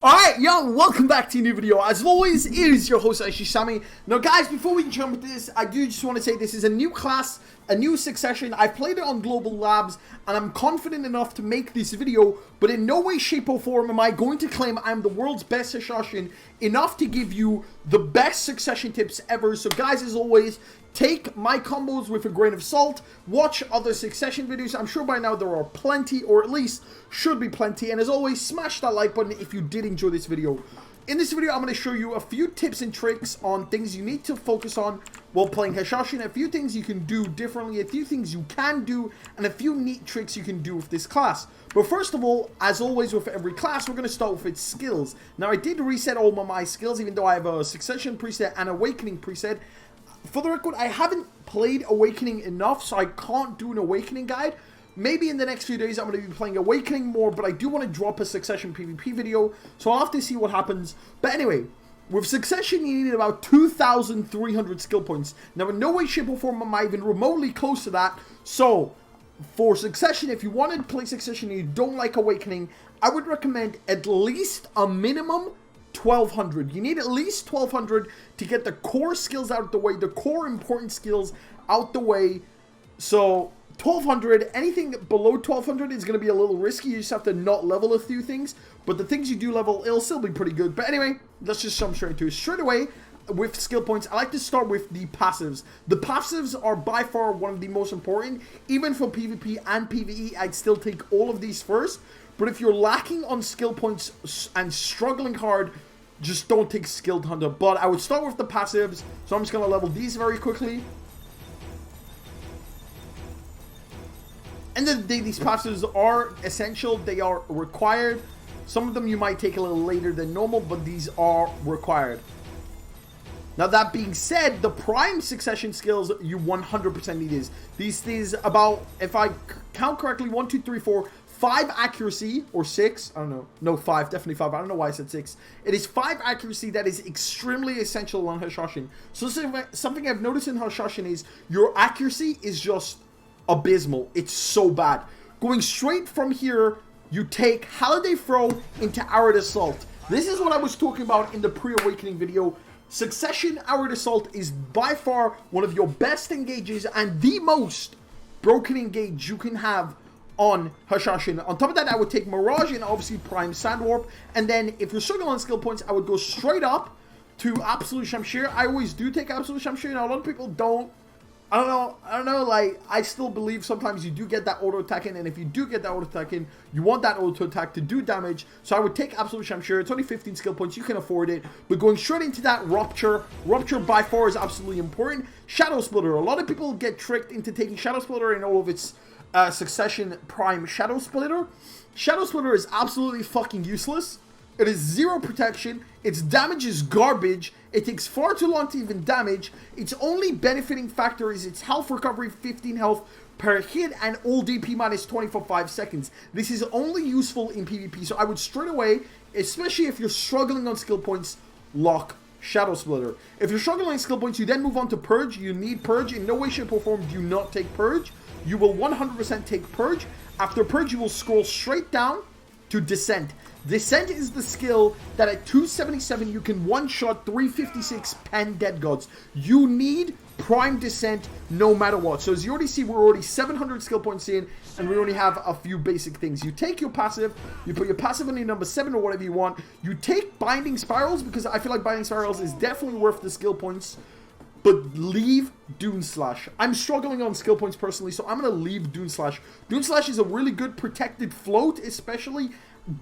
Alright, yo, welcome back to a new video. As always, it is your host, SGSAMI. Now, guys, before we jump into this, I do just want to say this is a new class, a new Succession. I've played it on Global Labs, and I'm confident enough to make this video, but in no way, shape, or form am I going to claim I'm the world's best Hashashin enough to give you the best Succession tips ever. So, guys, as always, take my combos with a grain of salt. Watch other Succession videos. I'm sure by now there are plenty, or at least should be plenty. And as always, smash that like button if you did enjoy this video. In this video, I'm going to show you a few tips and tricks on things you need to focus on while playing Hashashin, a few things you can do differently, a few things you can do, and a few neat tricks you can do with this class. But first of all, as always with every class, we're going to start with its skills. Now, I did reset all of my skills, even though I have a Succession preset and Awakening preset. For the record, I haven't played Awakening enough, so I can't do an Awakening guide. Maybe in the next few days I'm going to be playing Awakening more, but I do want to drop a Succession PvP video, so I'll have to see what happens. But anyway, with Succession you need about 2,300 skill points. Now in no way, shape or form am I even remotely close to that, so for Succession, if you want to play Succession and you don't like Awakening, I would recommend at least a minimum 1,200. You need at least 1,200 to get the core skills out of the way, the core important skills out the way. So 1,200, anything below 1,200 is going to be a little risky. You just have to not level a few things, but the things you do level, it'll still be pretty good. But anyway, let's just jump straight into it. Straight away, with skill points, I like to start with the passives. The passives are by far one of the most important. Even for PvP and PvE, I'd still take all of these first. But if you're lacking on skill points and struggling hard, just don't take Skilled Hunter. But I would start with the passives, so I'm just going to level these very quickly. End of the day, these passives are essential. They are required. Some of them you might take a little later than normal, but these are required. Now, that being said, the prime Succession skills you 100% need is these things about, if I count correctly, 1, 2, 3, 4, 5 accuracy, or 6, I don't know, no 5, definitely 5, I don't know why I said 6. It is 5 accuracy that is extremely essential on Hashashin. So something I've noticed in Hashashin is your accuracy is just abysmal. It's so bad. Going straight from here, you take Holiday Throw into Arid Assault. This is what I was talking about in the pre-Awakening video. Succession Arid Assault is by far one of your best engages and the most broken engage you can have on Hashashin. On top of that, I would take Mirage and obviously Prime Sandwarp. And then if you're struggling on skill points, I would go straight up to Absolute Shamshir. I always do take Absolute Shamshir. Now, a lot of people don't. I don't know, like, I still believe sometimes you do get that auto attack in, and if you do get that auto attack in, you want that auto attack to do damage. So I would take Absolute Shamshir. It's only 15 skill points, you can afford it. But going straight into that Rupture by far is absolutely important. Shadow Splitter, a lot of people get tricked into taking Shadow Splitter in all of its Succession Prime Shadow Splitter. Shadow Splitter is absolutely fucking useless. It is 0 protection, its damage is garbage, it takes far too long to even damage, its only benefiting factor is its health recovery, 15 health per hit, and all DP minus 20 for 5 seconds. This is only useful in PvP, so I would straight away, especially if you're struggling on skill points, lock Shadow Splitter. If you're struggling on skill points, you then move on to Purge. You need Purge. In no way, shape, or form do not take Purge. You will 100% take Purge. After Purge, you will scroll straight down to Descent. Descent is the skill that at 277 you can one-shot 356 Pen Dead Gods. You need Prime Descent no matter what. So as you already see, we're already 700 skill points in, and we only have a few basic things. You take your passive, you put your passive on your number 7 or whatever you want. You take Binding Spirals, because I feel like Binding Spirals is definitely worth the skill points. But leave Dune Slash. I'm struggling on skill points personally, so I'm going to leave Dune Slash. Dune Slash is a really good protected float, especially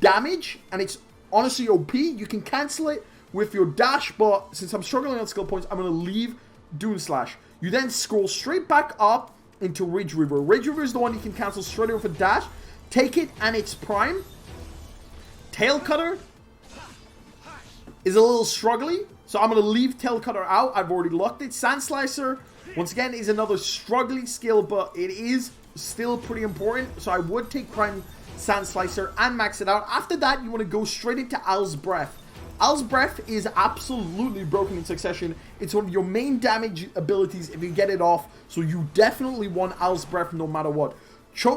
damage, and it's honestly OP. You can cancel it with your dash, but since I'm struggling on skill points, I'm going to leave Dune Slash. You then scroll straight back up into Ridge River. Ridge River is the one you can cancel straight away with a dash. Take it and it's Prime. Tail Cutter is a little struggly, so I'm going to leave Tail Cutter out. I've already locked it. Sand Slicer, once again, is another struggling skill, but it is still pretty important, so I would take Prime Sand Slicer and max it out. After that, you want to go straight into Owl's Breath. Owl's Breath is absolutely broken in Succession. It's one of your main damage abilities if you get it off, so you definitely want Owl's Breath no matter what.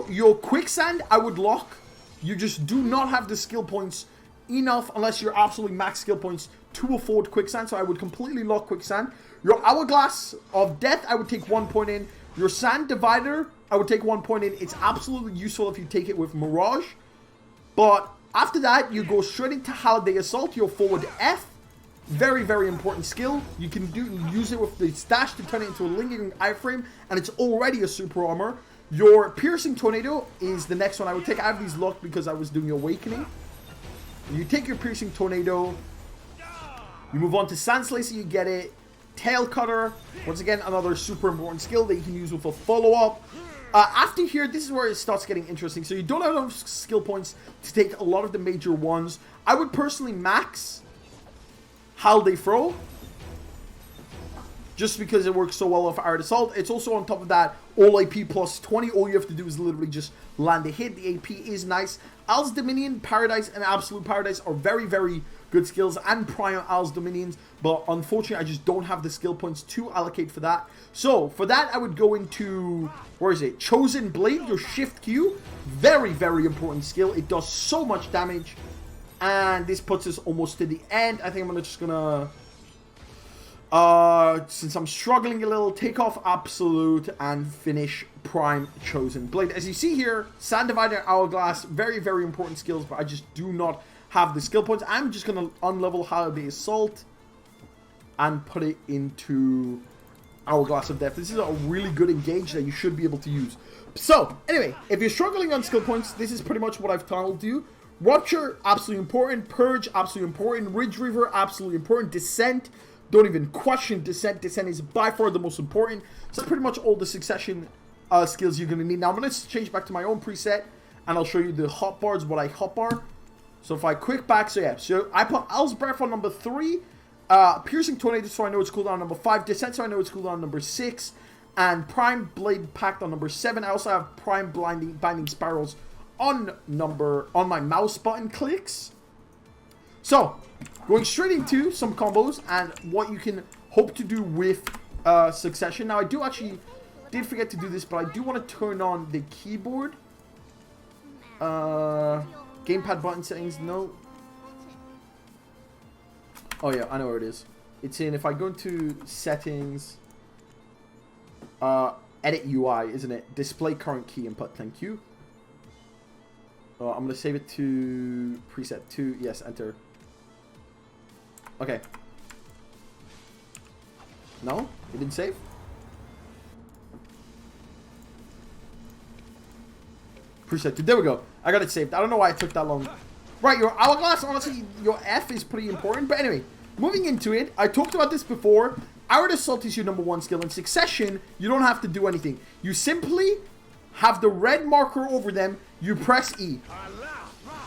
Your quicksand, I would lock. You just do not have the skill points enough unless you're absolutely max skill points to afford quicksand. So I would completely lock quicksand. Your hourglass of death, I would take 1 point in. Your sand divider, I would take 1 point in. It's absolutely useful if you take it with Mirage. But after that, you go straight into Holiday Assault, your forward F. Very, very important skill. You can use it with the stash to turn it into a lingering iframe, and it's already a super armor. Your Piercing Tornado is the next one I would take. I have these locked because I was doing Awakening. You take your Piercing Tornado. You move on to Sand Slicer, you get it. Tail Cutter, once again, another super important skill that you can use with a follow-up. After here, this is where it starts getting interesting. So you don't have enough skill points to take a lot of the major ones. I would personally max Holiday Throw, just because it works so well with Arid Assault. It's also on top of that, all AP plus 20. All you have to do is literally just land a hit. The AP is nice. Al's Dominion, Paradise, and Absolute Paradise are very, very good skills, and Prime Al's Dominions, but unfortunately I just don't have the skill points to allocate for that. So for that I would go into, where is it, Chosen Blade, your Shift Q. Very, very important skill. It does so much damage, and this puts us almost to the end. I think I'm just gonna since I'm struggling a little, take off Absolute and finish Prime Chosen Blade. As you see here, Sand Divider, Hourglass, very, very important skills, but I just do not have the skill points. I'm just going to unlevel Holiday Assault and put it into Hourglass of Death. This is a really good engage that you should be able to use. So, anyway, if you're struggling on skill points, this is pretty much what I've told you. Rupture, absolutely important. Purge, absolutely important. Ridge Reaver, absolutely important. Descent, don't even question Descent. Descent is by far the most important. So that's pretty much all the succession skills you're going to need. Now, I'm going to change back to my own preset, and I'll show you the hotbars, what I hotbar. So if I quick back, so yeah, so I put Al's Breath on number 3, Piercing Tornado, so I know it's cooldown number 5, Descent, so I know it's cooldown number 6, and Prime Blade Pact on number 7. I also have Prime Binding Spirals on my mouse button clicks. So, going straight into some combos and what you can hope to do with Succession. Now, I did forget to do this, but I do want to turn on the keyboard. Gamepad button settings, no. Oh yeah, I know where it is. It's in, if I go into settings, edit UI, isn't it? Display current key input, thank you. I'm going to save it to preset 2, yes, enter. Okay. No? It didn't save? Preset 2, there we go. I got it saved. I don't know why it took that long. Right, your Hourglass, honestly, your F is pretty important. But anyway, moving into it, I talked about this before. Arid Assault is your number 1 skill. In Succession, you don't have to do anything. You simply have the red marker over them. You press E.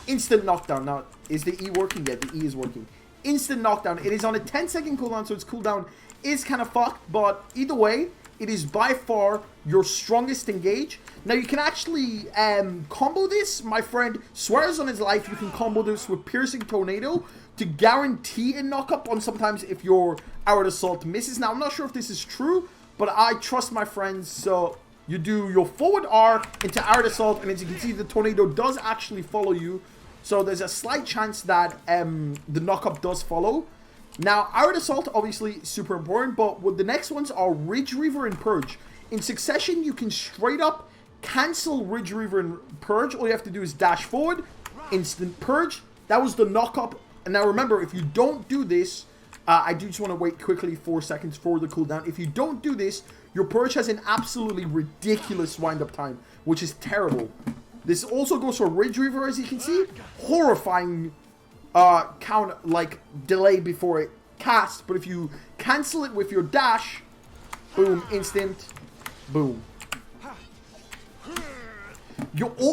Instant knockdown. Now, is the E working yet? The E is working. Instant knockdown. It is on a 10-second cooldown, so its cooldown is kind of fucked. But either way, it is by far your strongest engage. Now, you can actually combo this. My friend swears on his life you can combo this with Piercing Tornado to guarantee a knock-up on sometimes if your Arid Assault misses. Now, I'm not sure if this is true, but I trust my friends. So, you do your forward R into Arid Assault, and as you can see, the Tornado does actually follow you. So, there's a slight chance that the knock-up does follow. Now, Arid Assault, obviously, super important, but what the next ones are Ridge Reaver and Purge. In Succession, you can straight up cancel Ridge Reaver and Purge. All you have to do is dash forward, instant Purge. That was the knock-up. And now remember, if you don't do this, I do just want to wait quickly 4 seconds for the cooldown. If you don't do this, your Purge has an absolutely ridiculous wind-up time, which is terrible. This also goes for Ridge Reaver, as you can see. Horrifying delay before it casts. But if you cancel it with your dash, boom, instant, boom.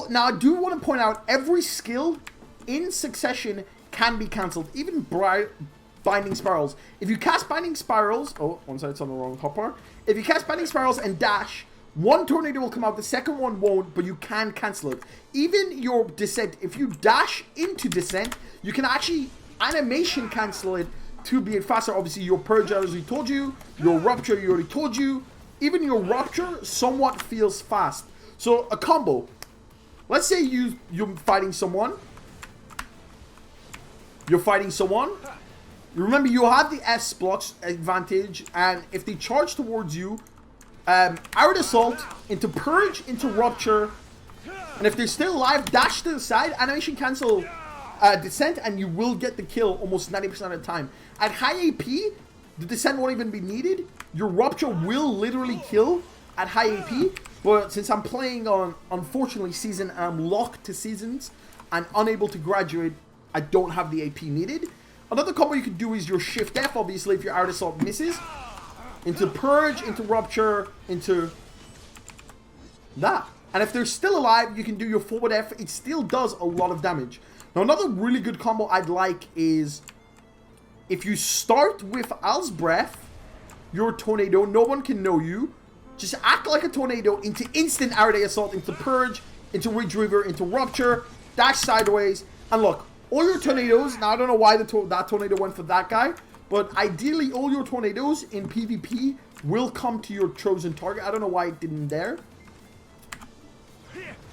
Now, I do want to point out, every skill in Succession can be cancelled. Even Binding Spirals. If you cast Binding Spirals... Oh, one side's on the wrong hotbar. If you cast Binding Spirals and dash, one Tornado will come out, the second one won't, but you can cancel it. Even your Descent, if you dash into Descent, you can actually animation cancel it to be faster. Obviously, your Purge, I already told you. Your Rupture, you already told you. Even your Rupture somewhat feels fast. So a combo. Let's say you're fighting someone. Remember, you have the S blocks advantage, and if they charge towards you, Arid Assault into Purge into Rupture, and if they're still alive, dash to the side, animation cancel Descent, and you will get the kill almost 90% of the time. At high AP, the Descent won't even be needed. Your Rupture will literally kill at high AP, but since I'm playing on, unfortunately, season, I'm locked to seasons and unable to graduate, I don't have the AP needed. Another combo you could do is your Shift F, obviously, if your Arid Assault misses. Into Purge, into Rupture, into that. And if they're still alive, you can do your forward F. It still does a lot of damage. Now, another really good combo I'd like is if you start with Al's Breath, your Tornado, no one can know you. Just act like a tornado into instant Arid Assault, into Purge, into Ridge River, into Rupture, dash sideways, and look, all your tornadoes, now I don't know why that tornado went for that guy, but ideally all your tornadoes in PvP will come to your chosen target. I don't know why it didn't there.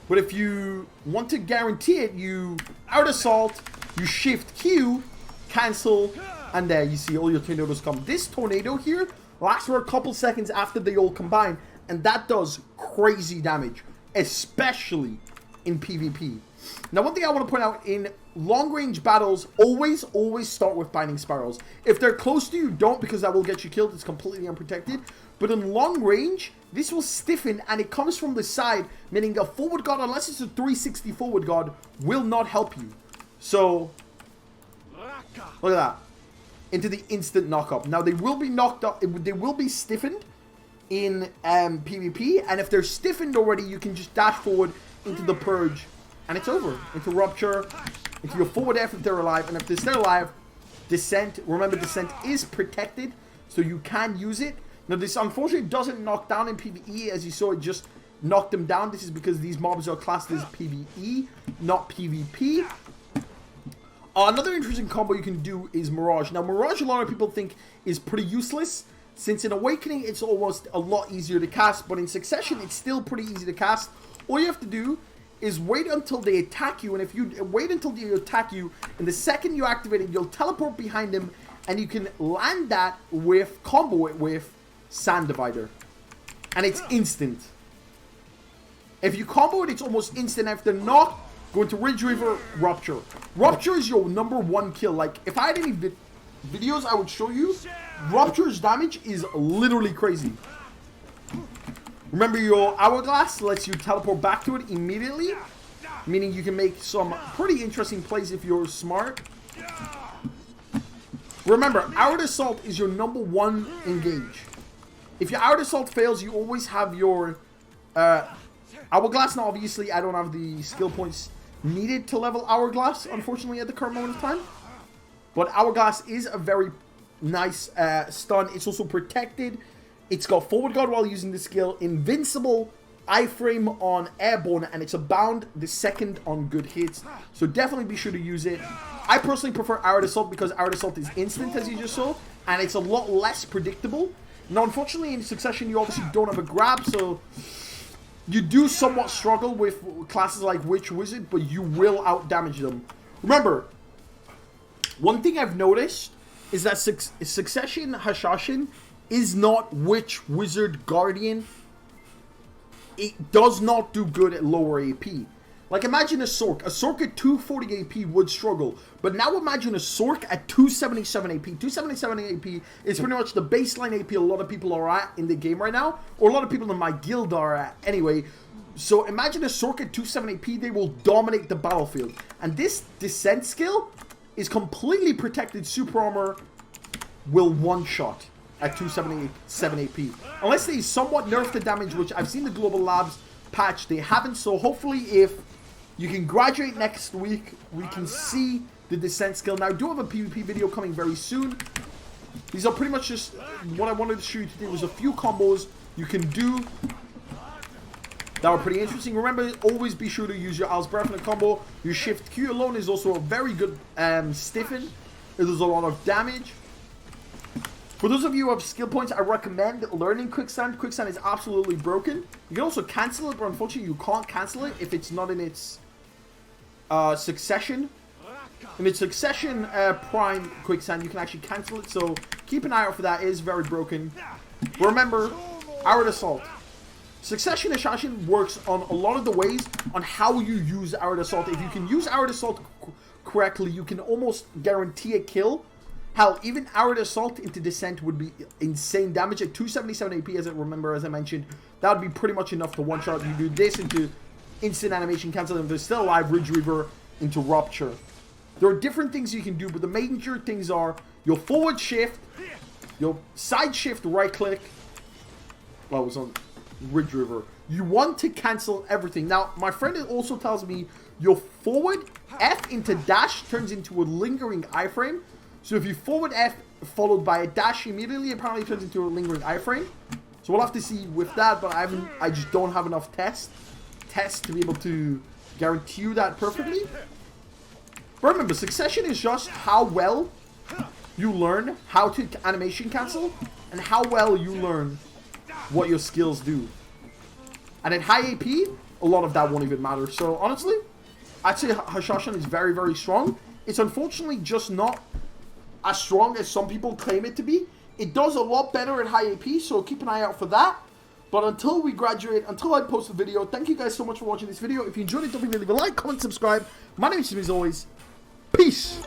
But if you want to guarantee it, you Arid Assault, you Shift Q, cancel, and there you see all your tornadoes come. This tornado here lasts for a couple seconds after they all combine, and that does crazy damage, especially in PvP. Now, one thing I want to point out, in long-range battles, always start with Binding Spirals. If they're close to you, don't, because that will get you killed. It's completely unprotected. But in long range, this will stiffen, and it comes from the side, meaning a forward guard, unless it's a 360 forward guard, will not help you. So, look at that. Into the instant knock-up. Now, they will be knocked up, they will be stiffened in PvP, and if they're stiffened already, you can just dash forward into the Purge, and it's over. Into Rupture, into your forward F if they're alive, and if they're still alive, Descent. Remember, Descent is protected, so you can use it. Now, this unfortunately doesn't knock down in PvE, as you saw, it just knocked them down. This is because these mobs are classed as PvE, not PvP. Another interesting combo you can do is Mirage. Now, Mirage, a lot of people think is pretty useless, since in Awakening, it's almost a lot easier to cast, but in Succession, it's still pretty easy to cast. All you have to do is wait until they attack you, and if you wait until they attack you, and the second you activate it, you'll teleport behind them, and you can land that with, combo it with Sand Divider. And it's instant. If you combo it, it's almost instant. After knock, go into Ridge River, Rupture. Rupture is your #1 kill. Like, if I had any videos I would show you, Rupture's damage is literally crazy. Remember, your Hourglass lets you teleport back to it immediately, meaning you can make some pretty interesting plays if you're smart. Remember, Arid Assault is your #1 engage. If your Arid Assault fails, you always have your Hourglass. Now, obviously, I don't have the skill points needed to level Hourglass, unfortunately, at the current moment of time. But Hourglass is a very nice stun. It's also protected. It's got forward guard while using the skill, invincible iframe on airborne, and it's a bound the second on good hits. So definitely be sure to use it. I personally prefer Arid Assault because Arid Assault is instant, as you just saw, and it's a lot less predictable. Now, unfortunately, in Succession, you obviously don't have a grab, so you do somewhat struggle with classes like Witch Wizard, but you will out-damage them. Remember, one thing I've noticed is that Succession Hashashin is not Witch Wizard Guardian. It does not do good at lower AP. Like, imagine a Succ. A Succ at 240 AP would struggle. But now imagine a Succ at 277 AP. 277 AP is pretty much the baseline AP a lot of people are at in the game right now. Or a lot of people in my guild are at anyway. So imagine a Succ at 270 AP. They will dominate the battlefield. And this Descent skill is completely protected. Super Armor will one-shot at 277 AP. Unless they somewhat nerf the damage, which I've seen the Global Labs patch. They haven't, so hopefully if you can graduate next week, we can see the Descent skill. Now, I do have a PvP video coming very soon. These are pretty much just what I wanted to show you today. Was a few combos you can do that are pretty interesting. Remember, always be sure to use your Al's Breath in a combo. Your Shift Q alone is also a very good stiffen. It does a lot of damage. For those of you who have skill points, I recommend learning Quicksand. Quicksand is absolutely broken. You can also cancel it, but unfortunately you can't cancel it if it's not in its succession. In its succession prime Quicksand, you can actually cancel it, so keep an eye out for that. It is very broken. Remember, Arid Assault. Succession Hashashin works on a lot of the ways on how you use Arid Assault. If you can use Arid Assault correctly, you can almost guarantee a kill. Hell, even Arid Assault into Descent would be insane damage at 277 AP, as I mentioned. That would be pretty much enough to one-shot. You do this into instant animation cancel, and if they're still alive, Ridge Reaver into Rupture. There are different things you can do, but the major things are your forward shift, your side shift right click. Well, it was on Ridge River. You want to cancel everything. Now, my friend also tells me your forward F into dash turns into a lingering iframe. So if you forward F followed by a dash immediately, it apparently turns into a lingering iframe. So we'll have to see with that, but I just don't have enough tests to be able to guarantee you that perfectly. But remember, succession is just how well you learn how to animation cancel and how well you learn what your skills do. And at high AP, a lot of that won't even matter. So honestly, I'd say Hashashin is very, very strong. It's unfortunately just not as strong as some people claim it to be. It does a lot better at high AP, so keep an eye out for that. But until we graduate, until I post the video, thank you guys so much for watching this video. If you enjoyed it, don't forget to leave a like, comment, subscribe. My name is Jimmy, as always. Peace!